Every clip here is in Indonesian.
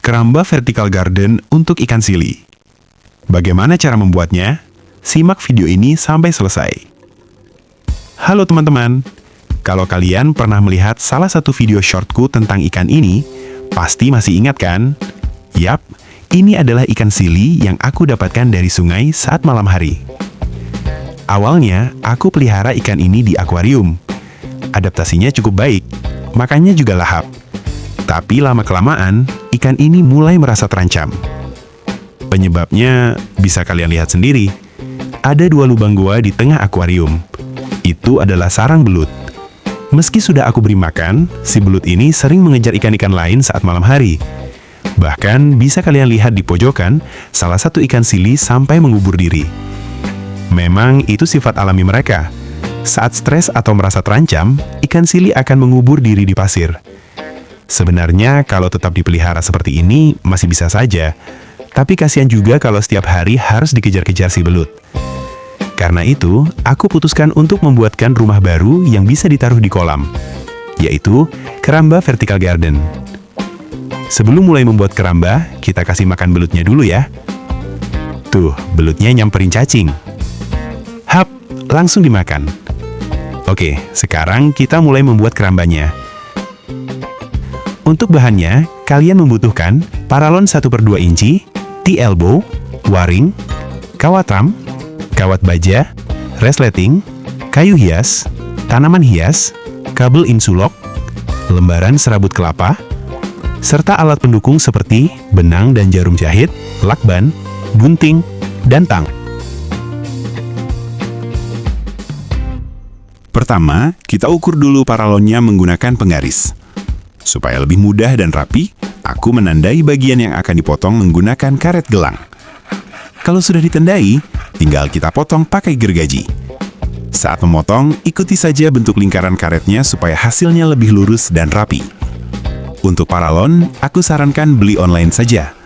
Keramba vertical garden untuk ikan sili. Bagaimana cara membuatnya? Simak video ini sampai selesai. Halo teman-teman, kalau kalian pernah melihat salah satu video shortku tentang ikan ini, pasti masih ingat kan? Yap, ini adalah ikan sili yang aku dapatkan dari sungai saat malam hari. Awalnya, aku pelihara ikan ini di akuarium. Adaptasinya cukup baik, makannya juga lahap. Tapi lama-kelamaan, ikan ini mulai merasa terancam. Penyebabnya bisa kalian lihat sendiri. Ada 2 lubang gua di tengah akuarium. Itu adalah sarang belut. Meski sudah aku beri makan, si belut ini sering mengejar ikan-ikan lain saat malam hari. Bahkan bisa kalian lihat di pojokan, salah satu ikan sili sampai mengubur diri. Memang itu sifat alami mereka. Saat stres atau merasa terancam, ikan sili akan mengubur diri di pasir. Sebenarnya kalau tetap dipelihara seperti ini masih bisa saja, tapi kasihan juga kalau setiap hari harus dikejar-kejar si belut. Karena itu, aku putuskan untuk membuatkan rumah baru yang bisa ditaruh di kolam, yaitu keramba vertical garden. Sebelum mulai membuat keramba, kita kasih makan belutnya dulu ya. Tuh, belutnya nyamperin cacing. Hap, langsung dimakan. Oke, sekarang kita mulai membuat kerambanya. Untuk bahannya, kalian membutuhkan paralon 1/2 inci, T-elbow, waring, kawat ram, kawat baja, resleting, kayu hias, tanaman hias, kabel insulok, lembaran serabut kelapa, serta alat pendukung seperti benang dan jarum jahit, lakban, gunting, dan tang. Pertama, kita ukur dulu paralonnya menggunakan penggaris. Supaya lebih mudah dan rapi, aku menandai bagian yang akan dipotong menggunakan karet gelang. Kalau sudah ditandai, tinggal kita potong pakai gergaji. Saat memotong, ikuti saja bentuk lingkaran karetnya supaya hasilnya lebih lurus dan rapi. Untuk paralon, aku sarankan beli online saja.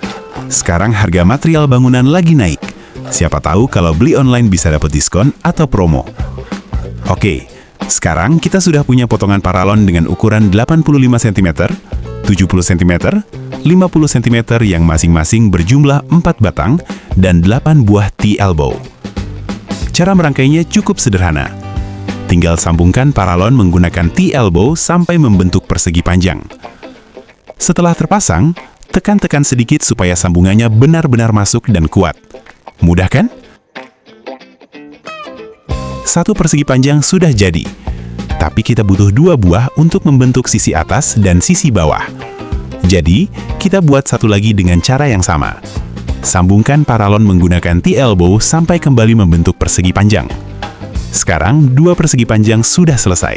Sekarang harga material bangunan lagi naik. Siapa tahu kalau beli online bisa dapat diskon atau promo. Oke. Sekarang kita sudah punya potongan paralon dengan ukuran 85 cm, 70 cm, 50 cm yang masing-masing berjumlah 4 batang dan 8 buah T-elbow. Cara merangkainya cukup sederhana. Tinggal sambungkan paralon menggunakan T-elbow sampai membentuk persegi panjang. Setelah terpasang, tekan-tekan sedikit supaya sambungannya benar-benar masuk dan kuat. Mudah kan? 1 persegi panjang sudah jadi, tapi kita butuh 2 buah untuk membentuk sisi atas dan sisi bawah. Jadi, kita buat satu lagi dengan cara yang sama. Sambungkan paralon menggunakan T-elbow sampai kembali membentuk persegi panjang. Sekarang, 2 persegi panjang sudah selesai.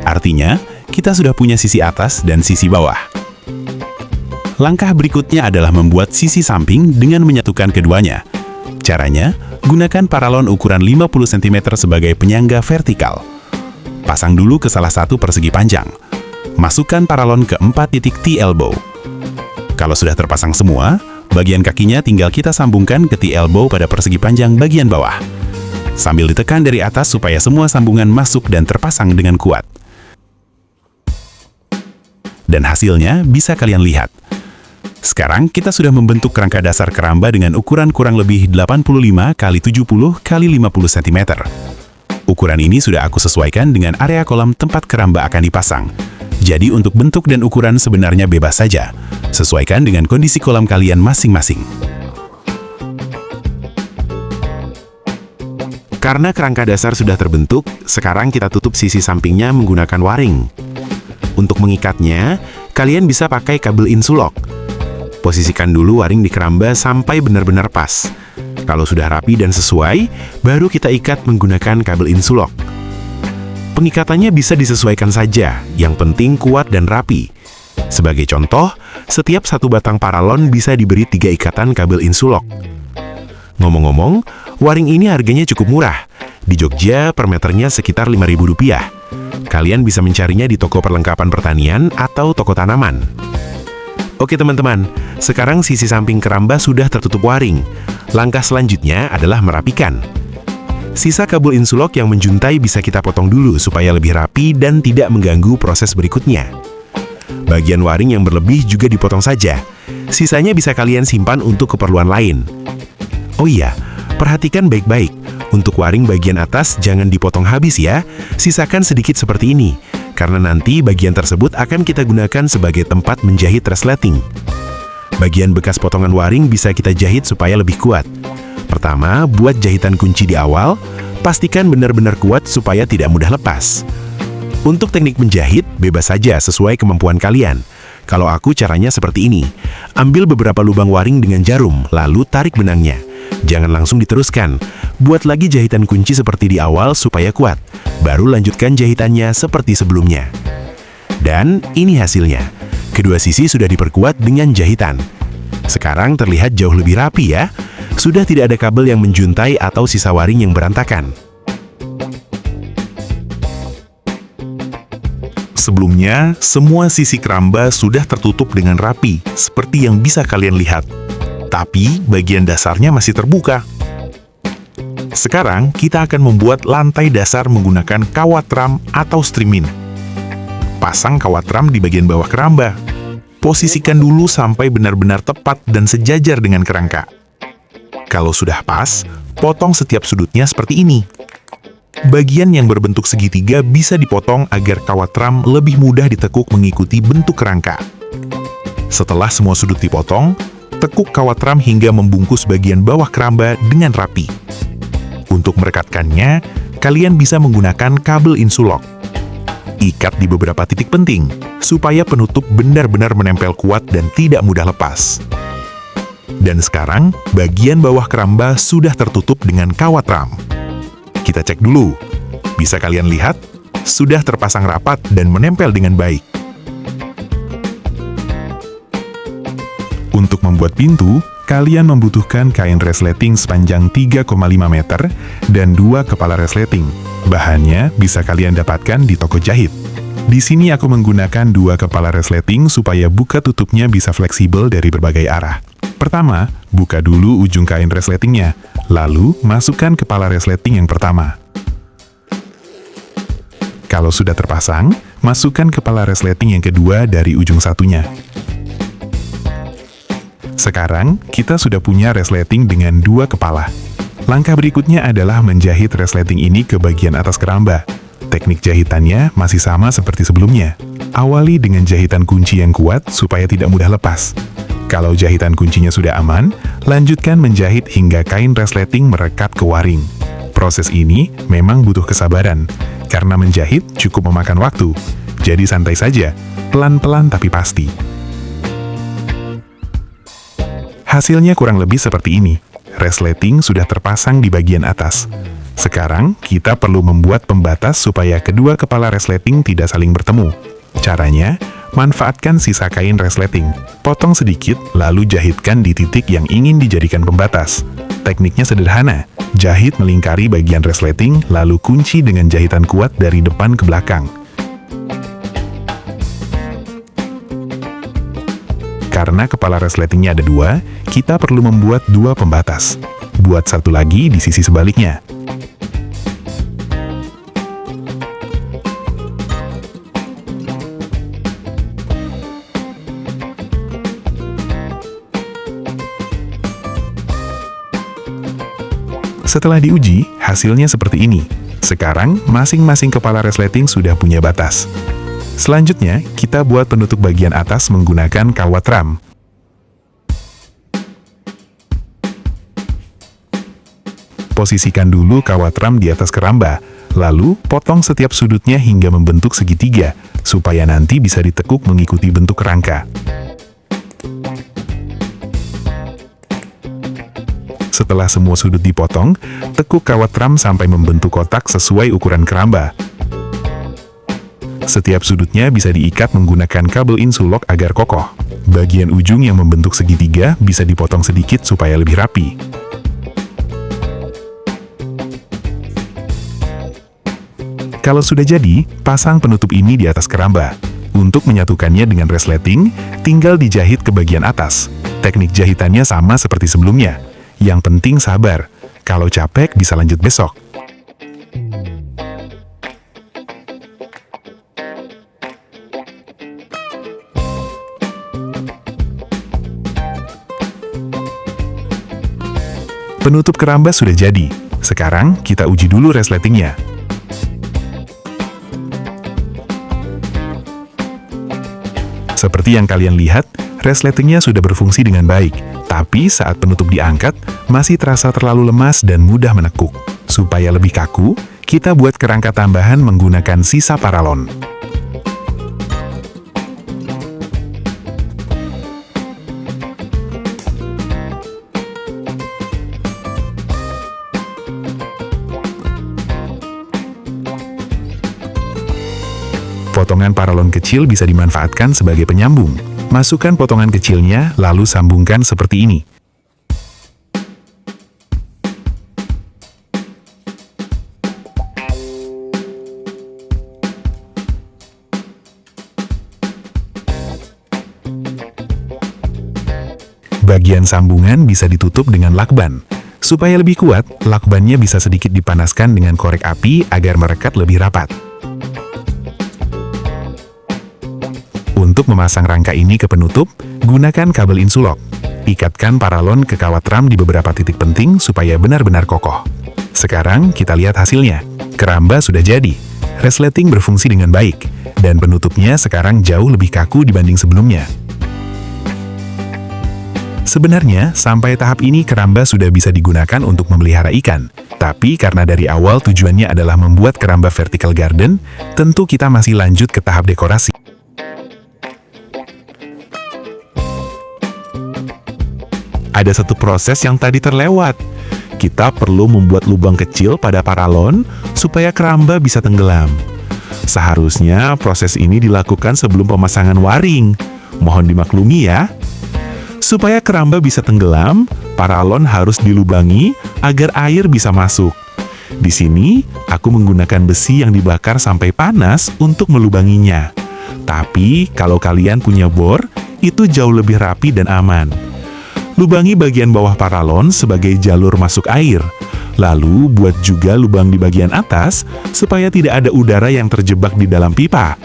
Artinya, kita sudah punya sisi atas dan sisi bawah. Langkah berikutnya adalah membuat sisi samping dengan menyatukan keduanya. Caranya, gunakan paralon ukuran 50 cm sebagai penyangga vertikal. Pasang dulu ke salah satu persegi panjang. Masukkan paralon ke 4 titik T-elbow. Kalau sudah terpasang semua, bagian kakinya tinggal kita sambungkan ke T-elbow pada persegi panjang bagian bawah. Sambil ditekan dari atas supaya semua sambungan masuk dan terpasang dengan kuat. Dan hasilnya bisa kalian lihat. Sekarang kita sudah membentuk kerangka dasar keramba dengan ukuran kurang lebih 85 x 70 x 50 cm. Ukuran ini sudah aku sesuaikan dengan area kolam tempat keramba akan dipasang. Jadi untuk bentuk dan ukuran sebenarnya bebas saja. Sesuaikan dengan kondisi kolam kalian masing-masing. Karena kerangka dasar sudah terbentuk, sekarang kita tutup sisi sampingnya menggunakan waring. Untuk mengikatnya, kalian bisa pakai kabel insulok. Posisikan dulu waring di keramba sampai benar-benar pas. Kalau sudah rapi dan sesuai, baru kita ikat menggunakan kabel insulok. Pengikatannya bisa disesuaikan saja, yang penting kuat dan rapi. Sebagai contoh, setiap 1 batang paralon bisa diberi 3 ikatan kabel insulok. Ngomong-ngomong, waring ini harganya cukup murah. Di Jogja, per meternya sekitar Rp5.000. Kalian bisa mencarinya di toko perlengkapan pertanian atau toko tanaman. Oke teman-teman, sekarang sisi samping keramba sudah tertutup waring. Langkah selanjutnya adalah merapikan. Sisa kabel insulok yang menjuntai bisa kita potong dulu supaya lebih rapi dan tidak mengganggu proses berikutnya. Bagian waring yang berlebih juga dipotong saja. Sisanya bisa kalian simpan untuk keperluan lain. Oh iya, perhatikan baik-baik. Untuk waring bagian atas jangan dipotong habis ya. Sisakan sedikit seperti ini, karena nanti bagian tersebut akan kita gunakan sebagai tempat menjahit resleting. Bagian bekas potongan waring bisa kita jahit supaya lebih kuat. Pertama, buat jahitan kunci di awal, pastikan benar-benar kuat supaya tidak mudah lepas. Untuk teknik menjahit, bebas saja sesuai kemampuan kalian. Kalau aku caranya seperti ini. Ambil beberapa lubang waring dengan jarum, lalu tarik benangnya. Jangan langsung diteruskan. Buat lagi jahitan kunci seperti di awal supaya kuat. Baru lanjutkan jahitannya seperti sebelumnya. Dan ini hasilnya. Kedua sisi sudah diperkuat dengan jahitan. Sekarang terlihat jauh lebih rapi ya. Sudah tidak ada kabel yang menjuntai atau sisa waring yang berantakan. Sebelumnya, semua sisi keramba sudah tertutup dengan rapi, seperti yang bisa kalian lihat. Tapi, bagian dasarnya masih terbuka. Sekarang, kita akan membuat lantai dasar menggunakan kawat ram atau strimin. Pasang kawat ram di bagian bawah keramba. Posisikan dulu sampai benar-benar tepat dan sejajar dengan kerangka. Kalau sudah pas, potong setiap sudutnya seperti ini. Bagian yang berbentuk segitiga bisa dipotong agar kawat ram lebih mudah ditekuk mengikuti bentuk kerangka. Setelah semua sudut dipotong, tekuk kawat ram hingga membungkus bagian bawah keramba dengan rapi. Untuk merekatkannya, kalian bisa menggunakan kabel insulok. Ikat di beberapa titik penting, supaya penutup benar-benar menempel kuat dan tidak mudah lepas. Dan sekarang, bagian bawah keramba sudah tertutup dengan kawat ram. Kita cek dulu. Bisa kalian lihat, sudah terpasang rapat dan menempel dengan baik. Untuk membuat pintu, kalian membutuhkan kain resleting sepanjang 3,5 meter dan 2 kepala resleting. Bahannya bisa kalian dapatkan di toko jahit. Di sini aku menggunakan 2 kepala resleting supaya buka tutupnya bisa fleksibel dari berbagai arah. Pertama, buka dulu ujung kain resletingnya, lalu masukkan kepala resleting yang pertama. Kalau sudah terpasang, masukkan kepala resleting yang kedua dari ujung satunya. Sekarang, kita sudah punya resleting dengan 2 kepala. Langkah berikutnya adalah menjahit resleting ini ke bagian atas keramba. Teknik jahitannya masih sama seperti sebelumnya. Awali dengan jahitan kunci yang kuat supaya tidak mudah lepas. Kalau jahitan kuncinya sudah aman, lanjutkan menjahit hingga kain resleting merekat ke waring. Proses ini memang butuh kesabaran, karena menjahit cukup memakan waktu. Jadi santai saja, pelan-pelan tapi pasti. Hasilnya kurang lebih seperti ini. Resleting sudah terpasang di bagian atas. Sekarang, kita perlu membuat pembatas supaya kedua kepala resleting tidak saling bertemu. Caranya, manfaatkan sisa kain resleting. Potong sedikit, lalu jahitkan di titik yang ingin dijadikan pembatas. Tekniknya sederhana. Jahit melingkari bagian resleting, lalu kunci dengan jahitan kuat dari depan ke belakang. Karena kepala resletingnya ada 2, kita perlu membuat 2 pembatas. Buat satu lagi di sisi sebaliknya. Setelah diuji, hasilnya seperti ini. Sekarang, masing-masing kepala resleting sudah punya batas. Selanjutnya, kita buat penutup bagian atas menggunakan kawat ram. Posisikan dulu kawat ram di atas keramba, lalu potong setiap sudutnya hingga membentuk segitiga, supaya nanti bisa ditekuk mengikuti bentuk rangka. Setelah semua sudut dipotong, tekuk kawat ram sampai membentuk kotak sesuai ukuran keramba. Setiap sudutnya bisa diikat menggunakan kabel insulok agar kokoh. Bagian ujung yang membentuk segitiga bisa dipotong sedikit supaya lebih rapi. Kalau sudah jadi, pasang penutup ini di atas keramba. Untuk menyatukannya dengan resleting, tinggal dijahit ke bagian atas. Teknik jahitannya sama seperti sebelumnya. Yang penting sabar. Kalau capek bisa lanjut besok. Penutup keramba sudah jadi. Sekarang kita uji dulu resletingnya. Seperti yang kalian lihat, resletingnya sudah berfungsi dengan baik. Tapi saat penutup diangkat, masih terasa terlalu lemas dan mudah menekuk. Supaya lebih kaku, kita buat kerangka tambahan menggunakan sisa paralon. Potongan paralon kecil bisa dimanfaatkan sebagai penyambung. Masukkan potongan kecilnya, lalu sambungkan seperti ini. Bagian sambungan bisa ditutup dengan lakban. Supaya lebih kuat, lakbannya bisa sedikit dipanaskan dengan korek api agar merekat lebih rapat. Untuk memasang rangka ini ke penutup, gunakan kabel insulok. Ikatkan paralon ke kawat ram di beberapa titik penting supaya benar-benar kokoh. Sekarang kita lihat hasilnya. Keramba sudah jadi. Resleting berfungsi dengan baik, dan penutupnya sekarang jauh lebih kaku dibanding sebelumnya. Sebenarnya, sampai tahap ini keramba sudah bisa digunakan untuk memelihara ikan. Tapi karena dari awal tujuannya adalah membuat keramba vertical garden, tentu kita masih lanjut ke tahap dekorasi. Ada satu proses yang tadi terlewat. Kita perlu membuat lubang kecil pada paralon supaya keramba bisa tenggelam. Seharusnya proses ini dilakukan sebelum pemasangan waring. Mohon dimaklumi ya. Supaya keramba bisa tenggelam, paralon harus dilubangi agar air bisa masuk. Di sini, aku menggunakan besi yang dibakar sampai panas untuk melubanginya. Tapi, kalau kalian punya bor, itu jauh lebih rapi dan aman. Lubangi bagian bawah paralon sebagai jalur masuk air. Lalu, buat juga lubang di bagian atas, supaya tidak ada udara yang terjebak di dalam pipa.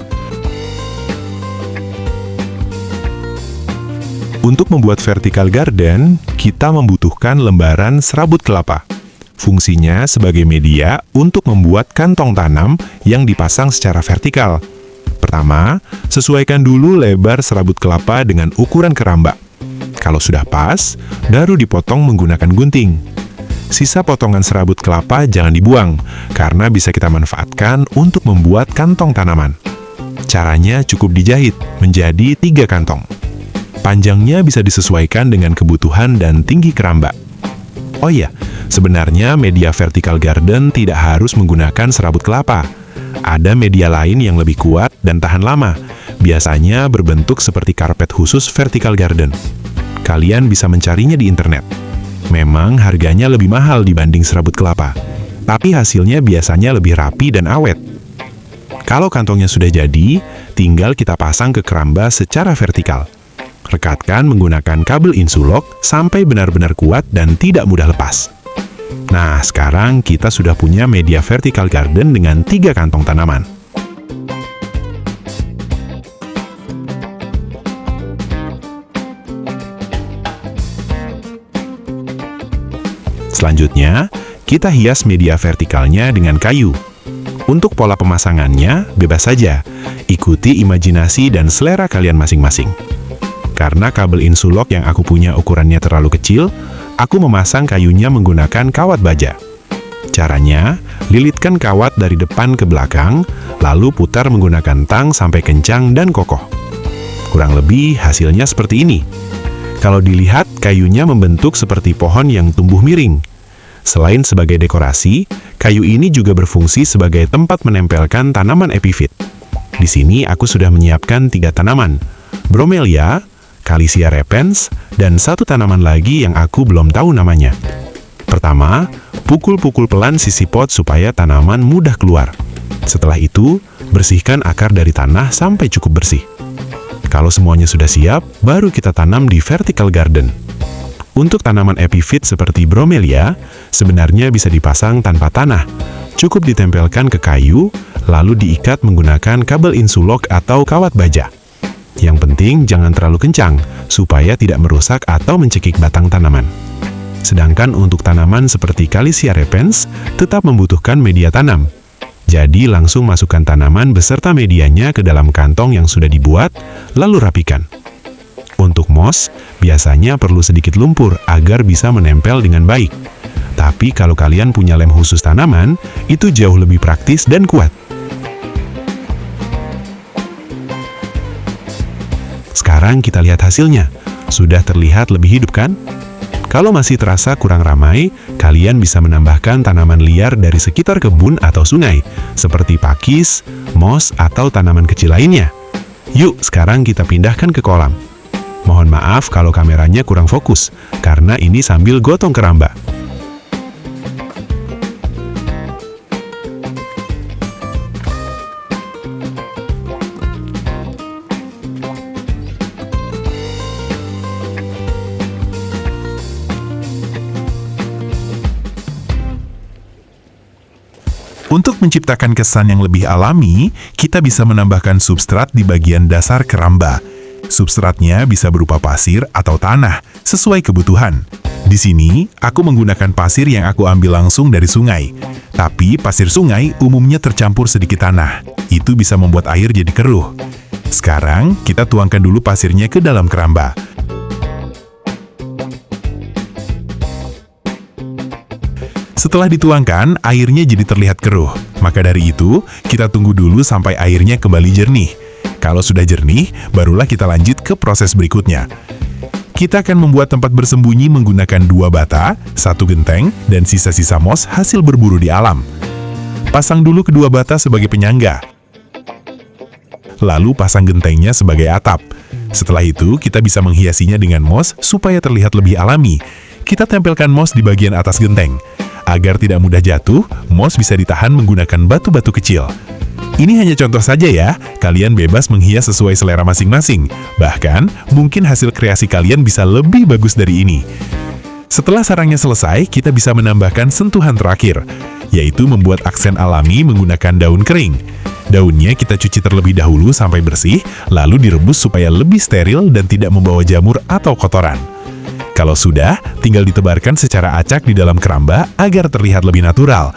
Untuk membuat vertical garden, kita membutuhkan lembaran serabut kelapa. Fungsinya sebagai media untuk membuat kantong tanam yang dipasang secara vertikal. Pertama, sesuaikan dulu lebar serabut kelapa dengan ukuran keramba. Kalau sudah pas, baru dipotong menggunakan gunting. Sisa potongan serabut kelapa jangan dibuang, karena bisa kita manfaatkan untuk membuat kantong tanaman. Caranya cukup dijahit menjadi 3 kantong. Panjangnya bisa disesuaikan dengan kebutuhan dan tinggi keramba. Oh iya, sebenarnya media vertical garden tidak harus menggunakan serabut kelapa. Ada media lain yang lebih kuat dan tahan lama, biasanya berbentuk seperti karpet khusus vertical garden. Kalian bisa mencarinya di internet. Memang harganya lebih mahal dibanding serabut kelapa, tapi hasilnya biasanya lebih rapi dan awet. Kalau kantongnya sudah jadi, tinggal kita pasang ke keramba secara vertikal. Rekatkan menggunakan kabel insulok sampai benar-benar kuat dan tidak mudah lepas. Nah, sekarang kita sudah punya media vertical garden dengan 3 kantong tanaman. Selanjutnya, kita hias media vertikalnya dengan kayu. Untuk pola pemasangannya, bebas saja. Ikuti imajinasi dan selera kalian masing-masing. Karena kabel insulok yang aku punya ukurannya terlalu kecil, aku memasang kayunya menggunakan kawat baja. Caranya, lilitkan kawat dari depan ke belakang, lalu putar menggunakan tang sampai kencang dan kokoh. Kurang lebih hasilnya seperti ini. Kalau dilihat, kayunya membentuk seperti pohon yang tumbuh miring. Selain sebagai dekorasi, kayu ini juga berfungsi sebagai tempat menempelkan tanaman epifit. Di sini aku sudah menyiapkan 3 tanaman, Bromelia, Calicia repens, dan 1 tanaman lagi yang aku belum tahu namanya. Pertama, pukul-pukul pelan sisi pot supaya tanaman mudah keluar. Setelah itu, bersihkan akar dari tanah sampai cukup bersih. Kalau semuanya sudah siap, baru kita tanam di vertical garden. Untuk tanaman epifit seperti Bromelia, sebenarnya bisa dipasang tanpa tanah. Cukup ditempelkan ke kayu, lalu diikat menggunakan kabel insulok atau kawat baja. Yang penting jangan terlalu kencang, supaya tidak merusak atau mencekik batang tanaman. Sedangkan untuk tanaman seperti Calicia repens tetap membutuhkan media tanam. Jadi langsung masukkan tanaman beserta medianya ke dalam kantong yang sudah dibuat, lalu rapikan. Untuk moss, biasanya perlu sedikit lumpur agar bisa menempel dengan baik. Tapi kalau kalian punya lem khusus tanaman, itu jauh lebih praktis dan kuat. Sekarang kita lihat hasilnya. Sudah terlihat lebih hidup kan? Kalau masih terasa kurang ramai, kalian bisa menambahkan tanaman liar dari sekitar kebun atau sungai, seperti pakis, moss, atau tanaman kecil lainnya. Yuk, sekarang kita pindahkan ke kolam. Mohon maaf kalau kameranya kurang fokus, karena ini sambil gotong keramba. Untuk menciptakan kesan yang lebih alami, kita bisa menambahkan substrat di bagian dasar keramba. Substratnya bisa berupa pasir atau tanah, sesuai kebutuhan. Di sini, aku menggunakan pasir yang aku ambil langsung dari sungai. Tapi pasir sungai umumnya tercampur sedikit tanah. Itu bisa membuat air jadi keruh. Sekarang, kita tuangkan dulu pasirnya ke dalam keramba. Setelah dituangkan, airnya jadi terlihat keruh. Maka dari itu, kita tunggu dulu sampai airnya kembali jernih. Kalau sudah jernih, barulah kita lanjut ke proses berikutnya. Kita akan membuat tempat bersembunyi menggunakan 2 bata, 1 genteng, dan sisa-sisa moss hasil berburu di alam. Pasang dulu kedua bata sebagai penyangga. Lalu pasang gentengnya sebagai atap. Setelah itu, kita bisa menghiasinya dengan moss supaya terlihat lebih alami. Kita tempelkan moss di bagian atas genteng. Agar tidak mudah jatuh, moss bisa ditahan menggunakan batu-batu kecil. Ini hanya contoh saja ya, kalian bebas menghias sesuai selera masing-masing. Bahkan, mungkin hasil kreasi kalian bisa lebih bagus dari ini. Setelah sarangnya selesai, kita bisa menambahkan sentuhan terakhir, yaitu membuat aksen alami menggunakan daun kering. Daunnya kita cuci terlebih dahulu sampai bersih, lalu direbus supaya lebih steril dan tidak membawa jamur atau kotoran. Kalau sudah, tinggal ditebarkan secara acak di dalam keramba agar terlihat lebih natural.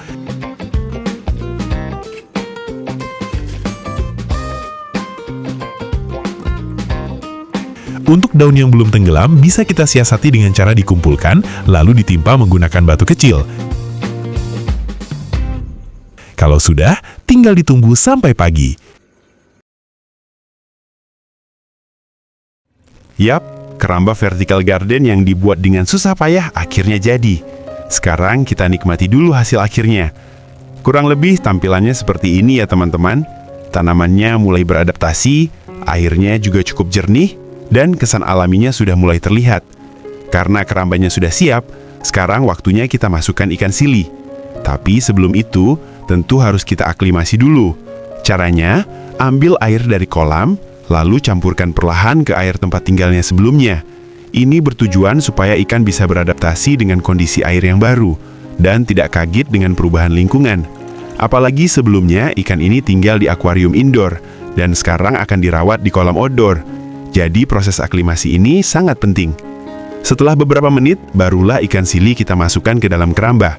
Untuk daun yang belum tenggelam, bisa kita siasati dengan cara dikumpulkan, lalu ditimpa menggunakan batu kecil. Kalau sudah, tinggal ditunggu sampai pagi. Yap, keramba vertical garden yang dibuat dengan susah payah akhirnya jadi. Sekarang kita nikmati dulu hasil akhirnya. Kurang lebih tampilannya seperti ini ya teman-teman. Tanamannya mulai beradaptasi, airnya juga cukup jernih, dan kesan alaminya sudah mulai terlihat. Karena kerambanya sudah siap, sekarang waktunya kita masukkan ikan sili. Tapi sebelum itu, tentu harus kita aklimasi dulu. Caranya, ambil air dari kolam, lalu campurkan perlahan ke air tempat tinggalnya sebelumnya. Ini bertujuan supaya ikan bisa beradaptasi dengan kondisi air yang baru, dan tidak kaget dengan perubahan lingkungan. Apalagi sebelumnya ikan ini tinggal di akuarium indoor, dan sekarang akan dirawat di kolam outdoor. Jadi proses aklimasi ini sangat penting. Setelah beberapa menit, barulah ikan sili kita masukkan ke dalam keramba.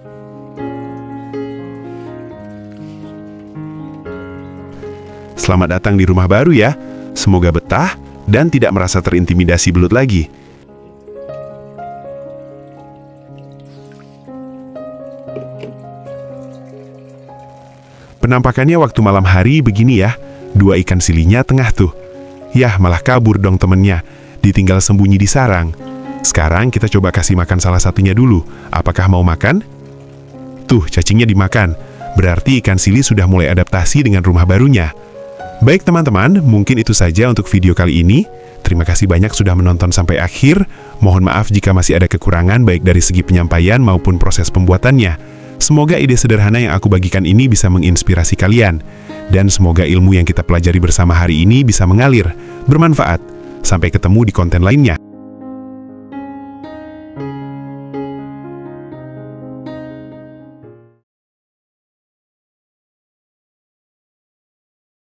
Selamat datang di rumah baru ya. Semoga betah dan tidak merasa terintimidasi belut lagi. Penampakannya waktu malam hari begini ya. 2 ikan silinya tengah tuh. Yah, malah kabur dong temennya. Ditinggal sembunyi di sarang. Sekarang kita coba kasih makan salah satunya dulu. Apakah mau makan? Tuh, cacingnya dimakan. Berarti ikan sili sudah mulai adaptasi dengan rumah barunya. Baik teman-teman, mungkin itu saja untuk video kali ini. Terima kasih banyak sudah menonton sampai akhir. Mohon maaf jika masih ada kekurangan baik dari segi penyampaian maupun proses pembuatannya. Semoga ide sederhana yang aku bagikan ini bisa menginspirasi kalian. Dan semoga ilmu yang kita pelajari bersama hari ini bisa mengalir, bermanfaat. Sampai ketemu di konten lainnya.